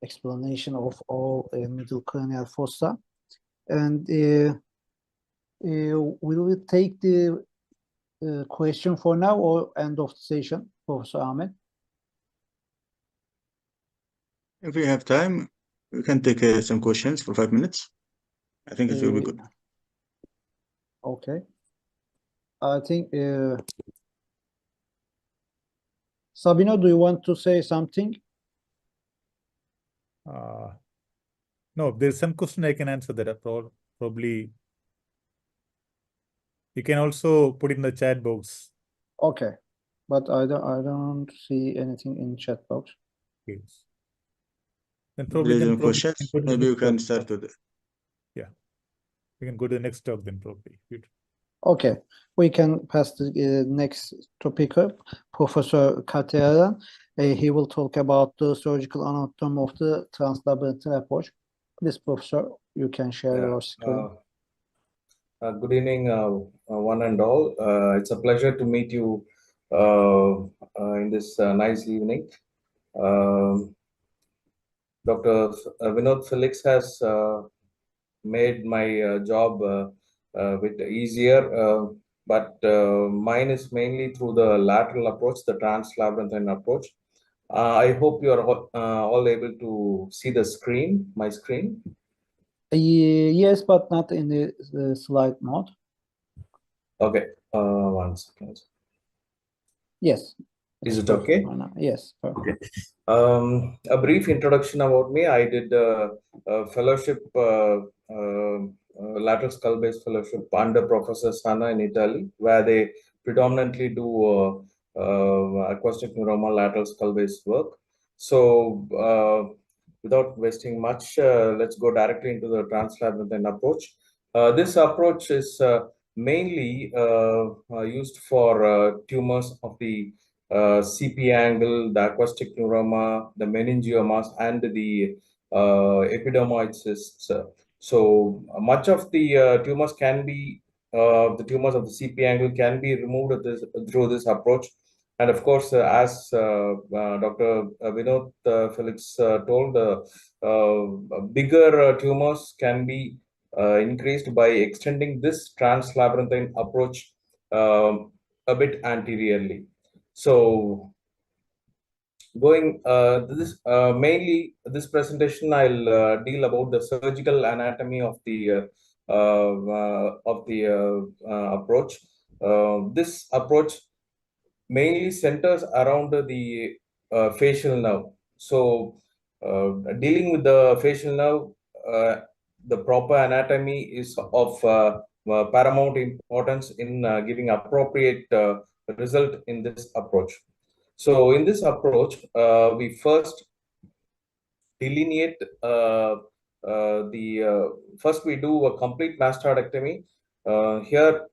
explanation of all middle cranial fossa. And will we take the question for now or end of the session, Professor Ahmed? If we have time, we can take some questions for 5 minutes. I think it will be good. Okay. I think, Sabino, do you want to say something? No, there's some question I can answer that. Probably you can also put in the chat box. Okay, but I don't see anything in chat box. Yes. Then probably, questions. Maybe you can start with it. Yeah, we can go to the next talk then probably. Good. Okay, we can pass the next topic up. Professor Karthikeyan, he will talk about the surgical anatomy of the translabrynthine approach. Please, Professor, you can share your screen. Good evening, one and all. It's a pleasure to meet you in this nice evening. Dr. Vinod Felix has made my job a bit easier, but mine is mainly through the lateral approach, the translabrynthine approach. I hope you are all able to see the screen, my screen. Yes, but not in the slide mode. Okay, 1 second. Yes. Is it okay? Yes. Okay. A brief introduction about me. I did a fellowship, lateral skull-based fellowship under Professor Sana in Italy, where they predominantly do acoustic neuroma lateral skull-based work. So, without wasting much, let's go directly into the translabrynthine approach. This approach is mainly used for tumors of the CP angle, the acoustic neuroma, the meningiomas, and the epidermoid cysts. So much of the tumors can be, the tumors of the CP angle can be removed through this approach. And of course, as Dr. Vinod Felix told, bigger tumors can be increased by extending this translabrynthine approach a bit anteriorly. So going mainly this presentation, I'll deal about the surgical anatomy of the approach. This approach mainly centers around the facial nerve. So dealing with the facial nerve, the proper anatomy is of paramount importance in giving appropriate result in this approach. So in this approach, we first delineate first we do a complete mastectomy. Here,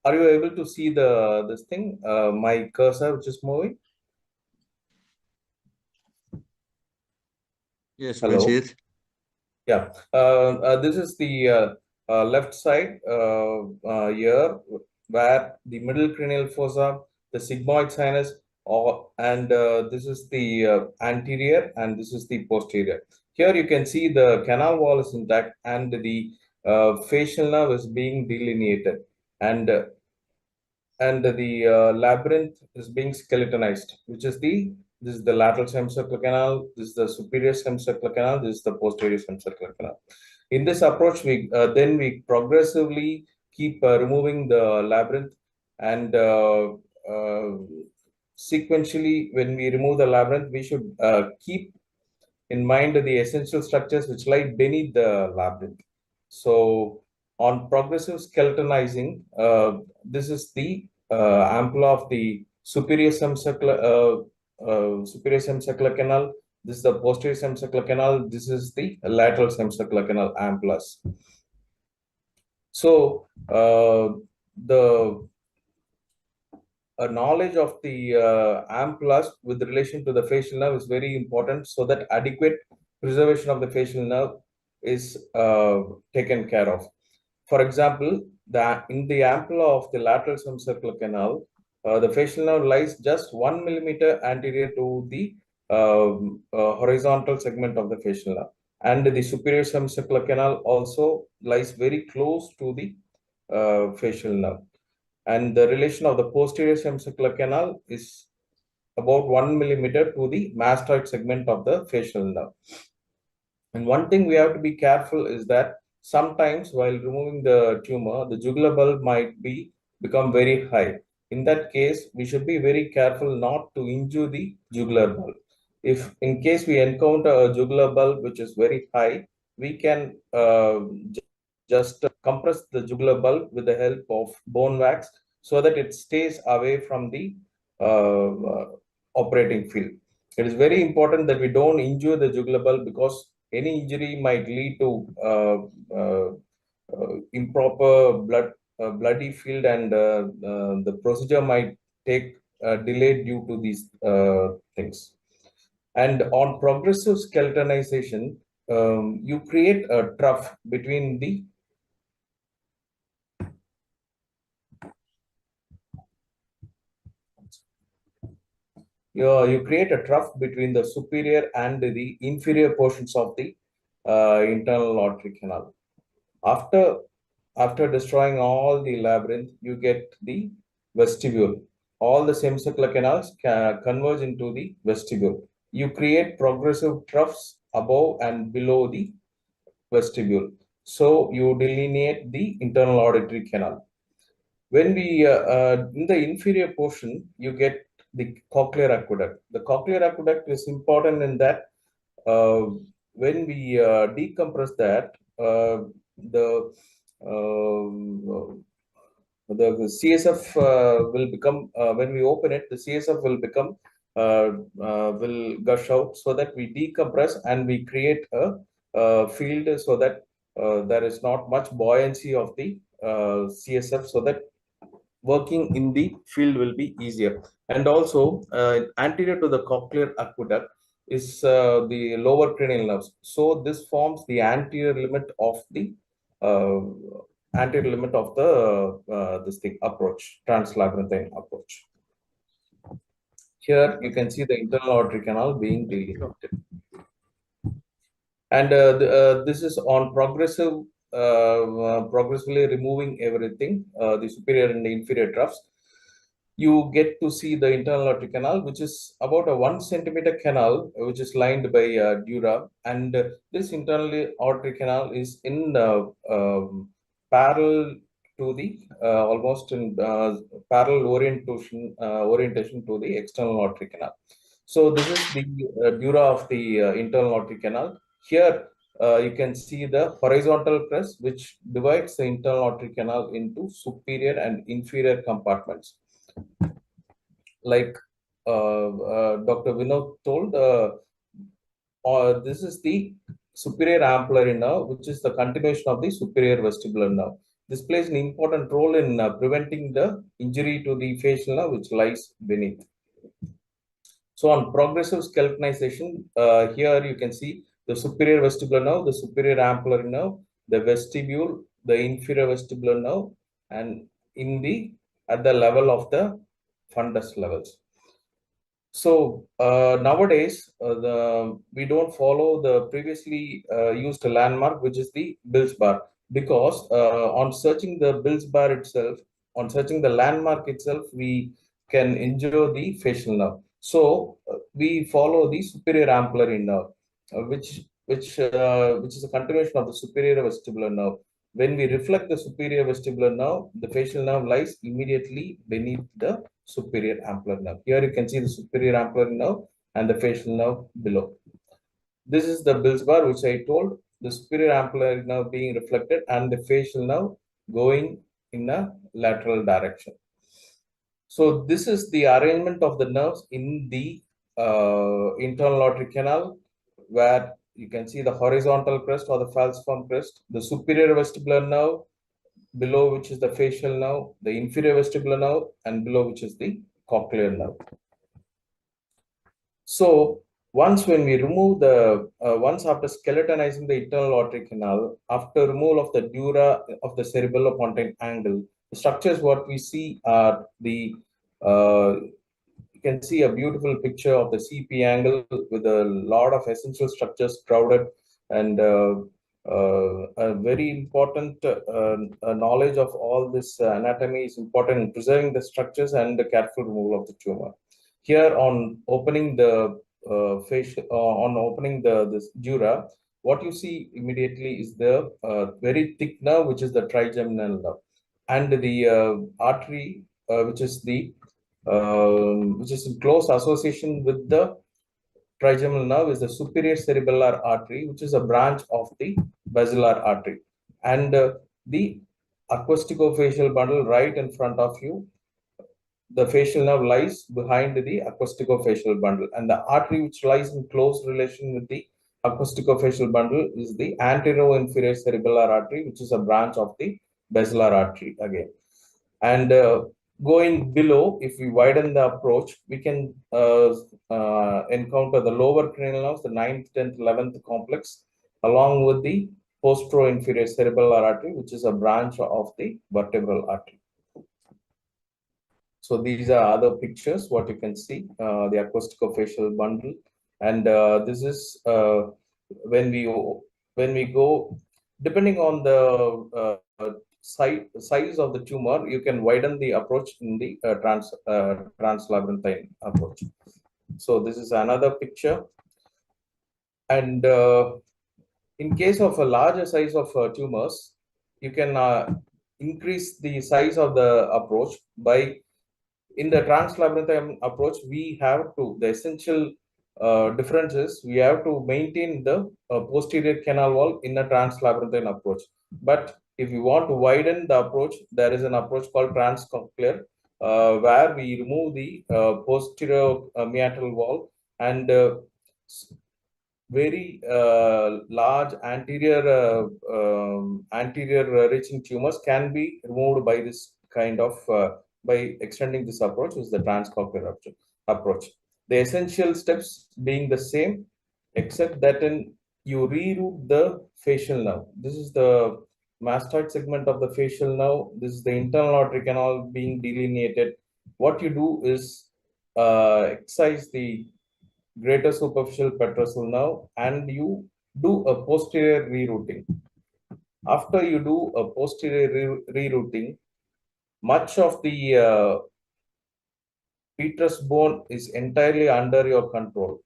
are you able to see this thing, my cursor which is moving? Yes, we can see it. Yeah, this is the left side here, where the middle cranial fossa, the sigmoid sinus, and this is the anterior, and this is the posterior. Here you can see the canal wall is intact, and the facial nerve is being delineated, and the labyrinth is being skeletonized, which is this is the lateral semicircular canal, this is the superior semicircular canal, this is the posterior semicircular canal. In this approach, we then we progressively keep removing the labyrinth, and sequentially, when we remove the labyrinth, we should keep in mind the essential structures which lie beneath the labyrinth. So on progressive skeletonizing, this is the ampulla of the superior semicircular canal. This is the posterior semicircular canal. This is the lateral semicircular canal ampullas. So the knowledge of the ampullas with relation to the facial nerve is very important, so that adequate preservation of the facial nerve is taken care of. For example, in the ampulla of the lateral semicircular canal, the facial nerve lies just 1 millimeter anterior to the horizontal segment of the facial nerve. And the superior semicircular canal also lies very close to the facial nerve. And the relation of the posterior semicircular canal is about 1 millimeter to the mastoid segment of the facial nerve. And one thing we have to be careful is that sometimes while removing the tumor, the jugular bulb might become very high. In that case, we should be very careful not to injure the jugular bulb. If in case we encounter a jugular bulb which is very high, we can just compress the jugular bulb with the help of bone wax so that it stays away from the operating field. It is very important that we don't injure the jugular bulb, because any injury might lead to improper bloody field, and the procedure might take delay due to these things. And on progressive skeletonization, you create a trough between the you create a trough between the superior and the inferior portions of the internal aortic canal. After destroying all the labyrinth, you get the vestibule. All the semicircular canals converge into the vestibule. You create progressive troughs above and below the vestibule. So you delineate the internal auditory canal. When we in the inferior portion, you get the cochlear aqueduct. The cochlear aqueduct is important in that when we decompress that, the CSF will become, when we open it, the CSF will become will gush out, so that we decompress and we create a field so that there is not much buoyancy of the CSF, so that working in the field will be easier. And also anterior to the cochlear aqueduct is the lower cranial nerves. So this forms the anterior limit of the this thing approach, translabrynthine approach. Here you can see the internal auditory canal being delineated. And this is on progressively removing everything, the superior and the inferior troughs. You get to see the internal aortic canal, which is about a 1 centimeter canal, which is lined by dura. And this internal aortic canal is in parallel to the almost in parallel orientation to the external aortic canal. So this is the dura of the internal aortic canal. Here you can see the horizontal crest, which divides the internal aortic canal into superior and inferior compartments. Like Dr. Vinod told, this is the superior ampullary nerve, which is the continuation of the superior vestibular nerve. This plays an important role in preventing the injury to the facial nerve, which lies beneath. So on progressive skeletonization, here you can see the superior vestibular nerve, the superior ampullary nerve, the vestibule, the inferior vestibular nerve, and at the level of the fundus levels. So nowadays, we don't follow the previously used landmark, which is the Bill's bar, because on searching the Bill's bar itself, on searching the landmark itself, we can injure the facial nerve. So we follow the superior ampullary nerve, which is a continuation of the superior vestibular nerve. When we reflect the superior vestibular nerve, the facial nerve lies immediately beneath the superior ampullary nerve. Here you can see the superior ampullary nerve and the facial nerve below. This is the Bill's bar, which I told, the superior ampullary nerve being reflected and the facial nerve going in a lateral direction. So this is the arrangement of the nerves in the internal aortic canal, where you can see the horizontal crest or the falciform crest, the superior vestibular nerve, below which is the facial nerve, the inferior vestibular nerve, and below which is the cochlear nerve. So once when we remove the, once after skeletonizing the internal aortic canal, after removal of the dura of the cerebellopontine angle, the structures what we see are the, you can see a beautiful picture of the CP angle with a lot of essential structures crowded, and a very important knowledge of all this anatomy is important in preserving the structures and the careful removal of the tumor. Here, on opening the this dura, what you see immediately is the very thick nerve, which is the trigeminal nerve, and the artery, which is in close association with the trigeminal nerve, is the superior cerebellar artery, which is a branch of the basilar artery, and the acousticofacial bundle right in front of you. The facial nerve lies behind the acousticofacial bundle, and the artery which lies in close relation with the acousticofacial bundle is the anterior-inferior cerebellar artery, which is a branch of the basilar artery again. And going below, if we widen the approach, we can encounter the lower cranial nerves, the 9th, 10th, 11th complex, along with the postero-inferior cerebellar artery, which is a branch of the vertebral artery. So these are other pictures, what you can see, the acousticofacial bundle. And this is when we go, depending on the size of the tumor, you can widen the approach in the translabrynthine approach. So this is another picture. And in case of a larger size of tumors, you can increase the size of the approach by, in the translabrynthine approach, we have to, the essential difference is we have to maintain the posterior canal wall in a translabrynthine approach. But if you want to widen the approach, there is an approach called transcochlear, where we remove the posterior meatal wall, and very large anterior reaching tumors can be removed by this kind of by extending this approach, is the transcochlear approach. The essential steps being the same, except that you reroute the facial nerve. This is the mastoid segment of the facial nerve. This is the internal auditory canal being delineated. What you do is excise the greater superficial petrosal nerve, and you do a posterior rerouting. After you do a posterior rerouting, much of the petrous bone is entirely under your control.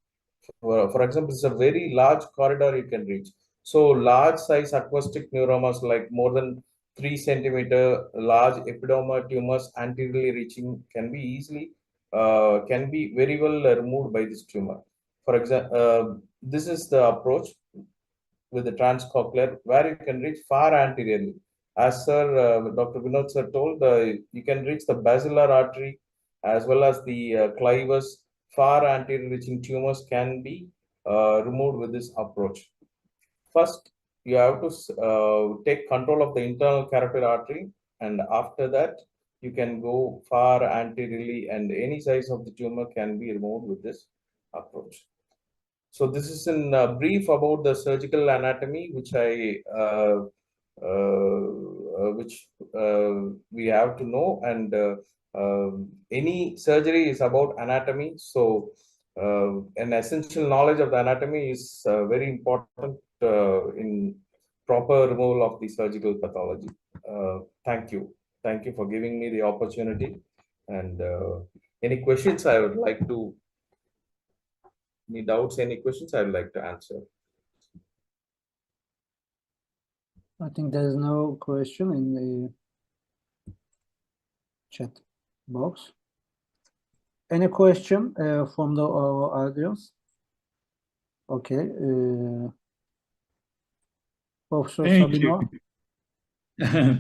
For example, it's a very large corridor you can reach. So large size acoustic neuromas, like more than 3 centimeter large epidermal tumors anteriorly reaching, can be easily can be very well removed by this tumor. For example, this is the approach with the transcochlear, where you can reach far anteriorly. As Dr. Vinod sir told, you can reach the basilar artery as well as the clivus. Far anterior reaching tumors can be removed with this approach. First, you have to take control of the internal carotid artery, and after that, you can go far anteriorly, and any size of the tumor can be removed with this approach. So this is in brief about the surgical anatomy, which we have to know, and any surgery is about anatomy. So an essential knowledge of the anatomy is very important in proper removal of the surgical pathology. Thank you. Thank you for giving me the opportunity. And any questions I would like to, any doubts, any questions I would like to answer. I think there is no question in the chat box. Any question from the audience? Okay. Professor Thank Sabino. you.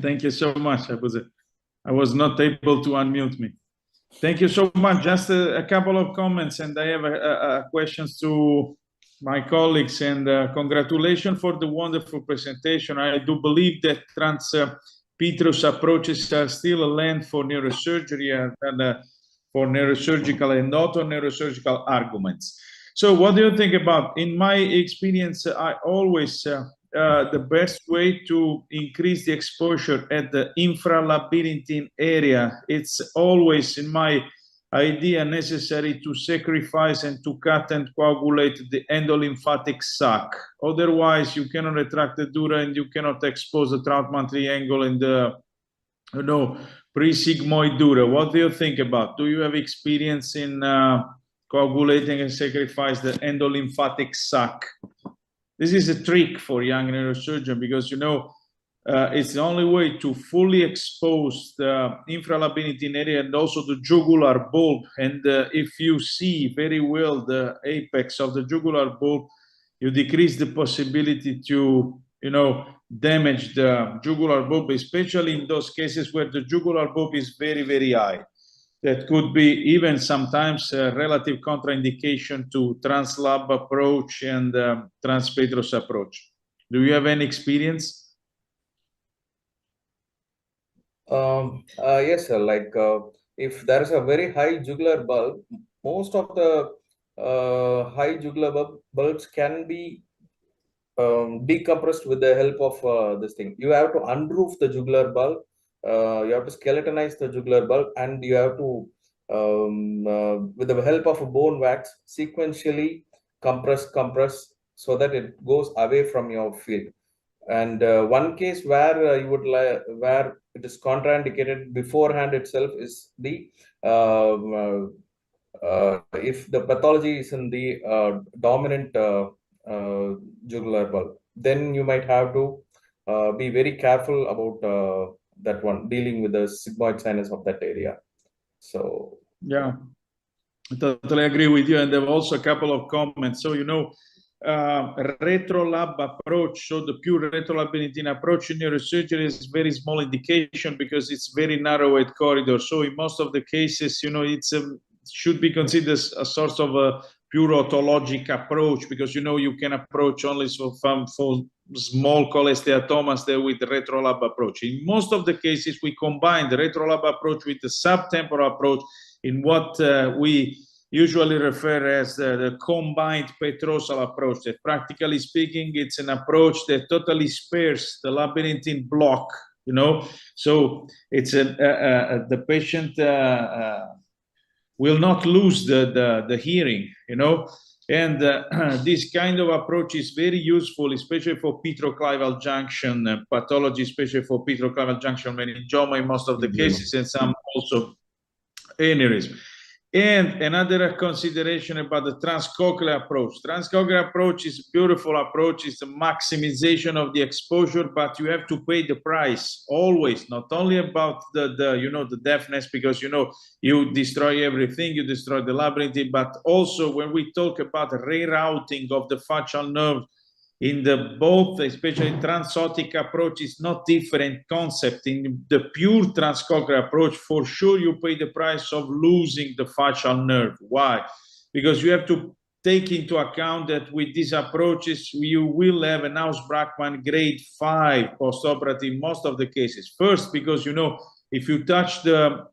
Thank you so much. I was not able to unmute me. Thank you so much. Just a couple of comments, and I have questions to my colleagues. And congratulations for the wonderful presentation. I do believe that trans-petrous approaches are still a land for neurosurgery and for neurosurgical and auto-neurosurgical arguments. So what do you think about? In my experience, I always the best way to increase the exposure at the infralabyrinthine area, it's always, in my idea necessary to sacrifice and to cut and coagulate the endolymphatic sac. Otherwise, you cannot retract the dura and you cannot expose the Troutman triangle in the pre-sigmoid dura. What do you think about? Do you have experience in coagulating and sacrifice the endolymphatic sac? This is a trick for young neurosurgeon because it's the only way to fully expose the infralabyrinthine area and also the jugular bulb. And if you see very well the apex of the jugular bulb, you decrease the possibility to, damage the jugular bulb, especially in those cases where the jugular bulb is very, very high. That could be even sometimes a relative contraindication to translab approach and transpetros approach. Do you have any experience? Yes, sir. Like if there is a very high jugular bulb, most of the high jugular bulbs can be decompressed with the help of this thing. You have to unroof the jugular bulb. You have to skeletonize the jugular bulb, and you have to, with the help of a bone wax, sequentially compress so that it goes away from your field. And one case where you would where it is contraindicated beforehand itself is the if the pathology is in the dominant jugular bulb, then you might have to be very careful about that one, dealing with the sigmoid sinus of that area. So yeah, I totally agree with you. And there were also a couple of comments. So retrolab approach, so the pure retrolabyrinthine approach in neurosurgery is very small indication because it's very narrow at corridor. So in most of the cases, it's should be considered a sort of a pure otologic approach because you can approach only for small cholesteatomas there with the retrolab approach. In most of the cases, we combine the retrolab approach with the subtemporal approach in what we usually refer as the combined petrosal approach. That practically speaking, it's an approach that totally spares the labyrinthine block. So it's the patient will not lose the hearing. And this kind of approach is very useful, especially for petroclival junction pathology, especially for petroclival junction meningioma in most of the cases, and some also aneurysm. And another consideration about the transcochlear approach. Transcochlear approach is a beautiful approach. It's a maximization of the exposure, but you have to pay the price always, not only about the deafness, because, you destroy everything, you destroy the labyrinth, but also when we talk about rerouting of the facial nerve in the both, especially transotic approach, is not different concept. In the pure transcochlear approach, for sure you pay the price of losing the facial nerve. Why? Because you have to take into account that with these approaches, you will have a Naus-Brackmann grade 5 postoperative in most of the cases. First, because, if you touch the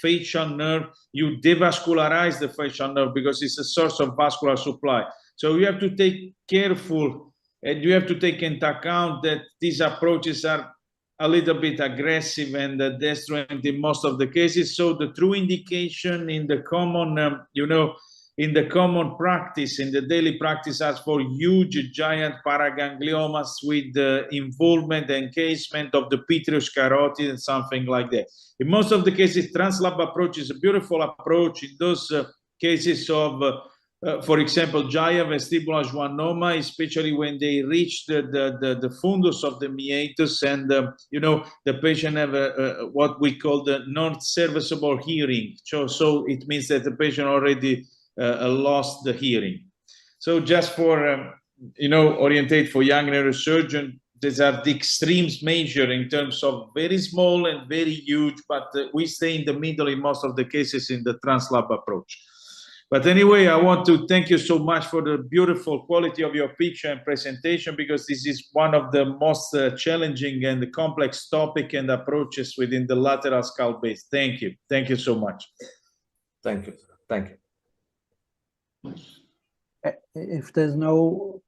facial nerve, you devascularize the facial nerve because it's a source of vascular supply. So you have to take careful, and you have to take into account that these approaches are a little bit aggressive and destructive in most of the cases. So the true indication in the common, in the common practice, in the daily practice, as for huge, giant paragangliomas with the involvement, encasement of the vitreous carotid and something like that. In most of the cases, translab approach is a beautiful approach. In those cases of for example, gyre vestibular schwannoma, especially when they reach the fundus of the meatus, and the patient have what we call the non-serviceable hearing. So it means that the patient already lost the hearing. So just for orientate for young neurosurgeon, these are the extremes measure in terms of very small and very huge, but we stay in the middle in most of the cases in the translab approach. But anyway, I want to thank you so much for the beautiful quality of your picture and presentation, because this is one of the most challenging and complex topic and approaches within the lateral skull base. Thank you. Thank you so much. thank you. Thank you. If there's no